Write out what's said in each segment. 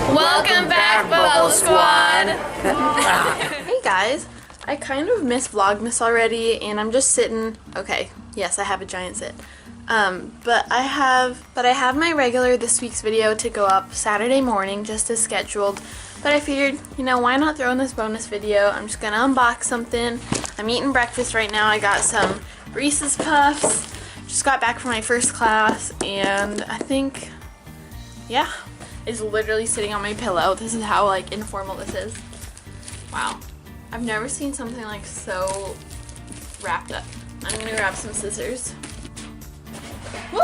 Welcome back, Bubble Squad! Hey guys, I kind of missed Vlogmas already, and I'm just sitting. Okay, yes, I have a giant sit. But I have my regular this week's video to go up Saturday morning, just as scheduled. But I figured, you know, why not throw in this bonus video? I'm just gonna unbox something. I'm eating breakfast right now. I got some Reese's Puffs. Just got back from my first class, and I think, yeah, it's literally sitting on my pillow. This is how like informal this is. Wow, I've never seen something like so wrapped up. I'm gonna grab some scissors. Woo!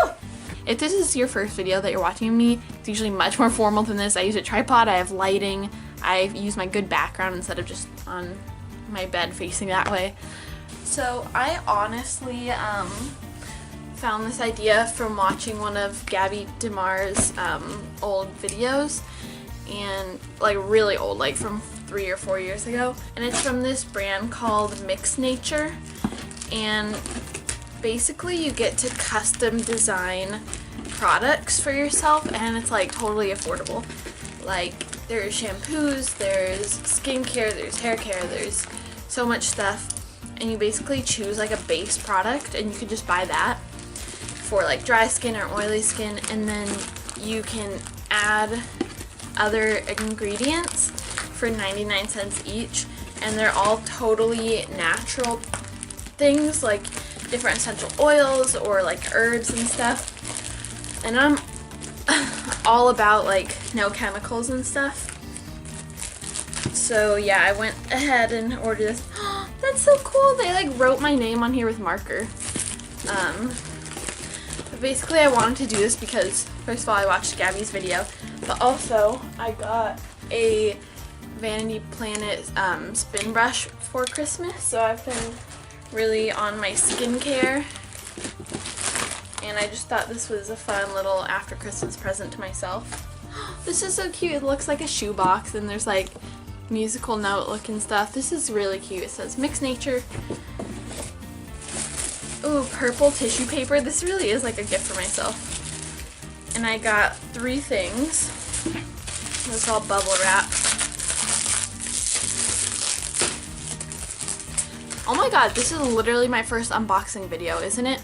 If this is your first video that you're watching of me, it's usually much more formal than this. I use a tripod, I have lighting, I use my good background instead of just on my bed facing that way. So I honestly found this idea from watching one of Gabby DeMar's old videos, and like really old, like from 3 or 4 years ago. And it's from this brand called Mixed Nature, and basically you get to custom design products for yourself, and it's like totally affordable. Like there's shampoos, there's skincare, there's hair care, there's so much stuff, and you basically choose like a base product and you can just buy that for like dry skin or oily skin, and then you can add other ingredients for 99 cents each, and they're all totally natural things, like different essential oils or like herbs and stuff. And I'm all about like no chemicals and stuff. So yeah, I went ahead and ordered this. That's so cool. They like wrote my name on here with marker. But basically I wanted to do this because first of all I watched Gabby's video, but also I got a Vanity Planet spin brush for Christmas, so I've been really on my skincare, and I just thought this was a fun little after Christmas present to myself. This is so cute. It looks like a shoebox, and there's like musical note looking stuff. This is really cute. It says Mixed Nature. Ooh, purple tissue paper. This really is like a gift for myself. And I got 3 things. It's all bubble wrap. Oh my god, this is literally my first unboxing video, isn't it?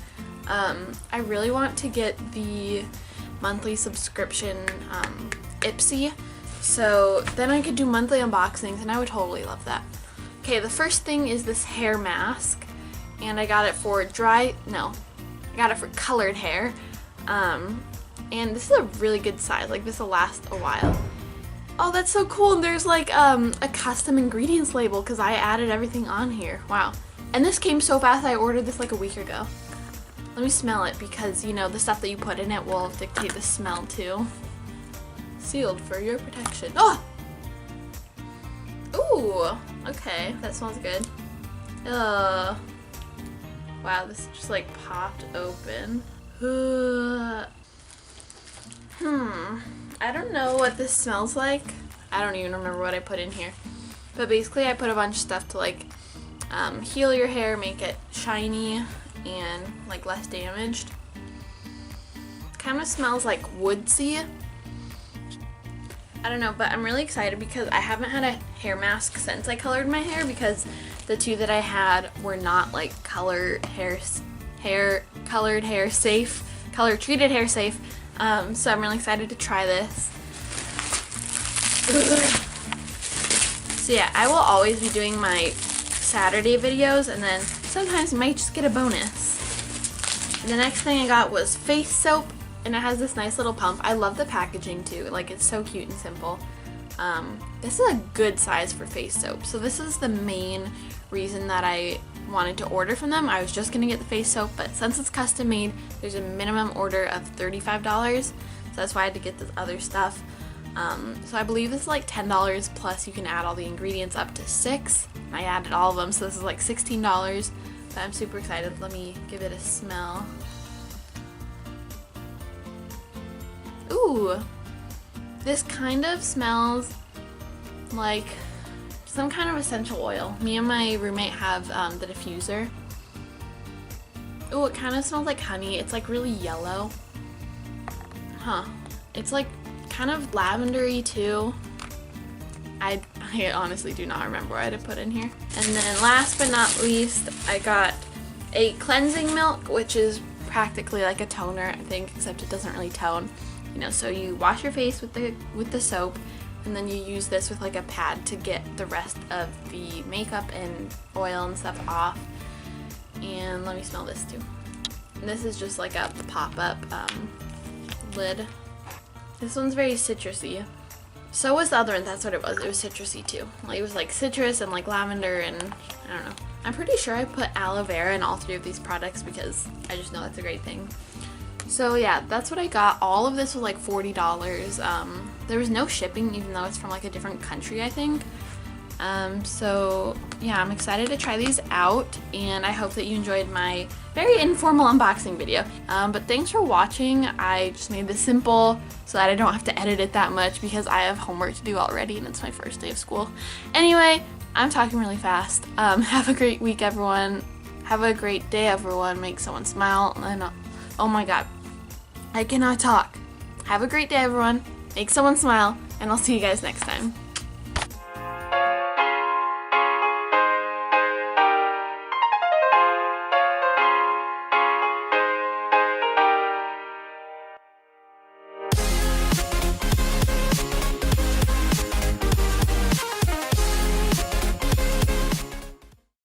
I really want to get the monthly subscription Ipsy, so then I could do monthly unboxings, and I would totally love that. Okay, the first thing is this hair mask, and I got it for colored hair, and this is a really good size. Like, this will last a while. Oh, that's so cool. And there's like a custom ingredients label because I added everything on here. Wow. And this came so fast. I ordered this like a week ago. Let me smell it, because you know the stuff that you put in it will dictate the smell too. Sealed for your protection. Oh! Ooh, okay, that smells good. Wow, this just like popped open. I don't know what this smells like. I don't even remember what I put in here. But basically I put a bunch of stuff to like heal your hair, make it shiny and like less damaged. Kind of smells like woodsy. I don't know, but I'm really excited because I haven't had a hair mask since I colored my hair, because the 2 that I had were not like color treated hair safe. So I'm really excited to try this. So yeah, I will always be doing my Saturday videos, and then sometimes you might just get a bonus. And the next thing I got was face soap, and it has this nice little pump. I love the packaging too, like it's so cute and simple. This is a good size for face soap. So this is the main reason that I wanted to order from them. I was just gonna get the face soap, but since it's custom made, there's a minimum order of $35, so that's why I had to get this other stuff. So I believe this is like $10 plus you can add all the ingredients up to 6. I added all of them, so this is like $16, but I'm super excited. Let me give it a smell. Ooh, this kind of smells like some kind of essential oil. Me and my roommate have the diffuser. Ooh, it kind of smells like honey. It's like really yellow. Huh. It's like kind of lavendery too. I honestly do not remember what I had to put in here. And then last but not least, I got a cleansing milk, which is practically like a toner, I think, except it doesn't really tone. You know, so you wash your face with the soap, and then you use this with like a pad to get the rest of the makeup and oil and stuff off. And let me smell this too. And this is just like a pop-up lid. This one's very citrusy. So was the other one. That's what it was. It was citrusy too. Like, it was like citrus and like lavender and I don't know. I'm pretty sure I put aloe vera in all three of these products because I just know that's a great thing. So yeah, that's what I got. All of this was like $40. There was no shipping, even though it's from like a different country, I think. So yeah, I'm excited to try these out, and I hope that you enjoyed my very informal unboxing video. But thanks for watching. I just made this simple so that I don't have to edit it that much because I have homework to do already and it's my first day of school. Anyway, I'm talking really fast. Have a great week, everyone. Have a great day, everyone. Make someone smile. And oh my god, I cannot talk. Have a great day, everyone. Make someone smile, and I'll see you guys next time.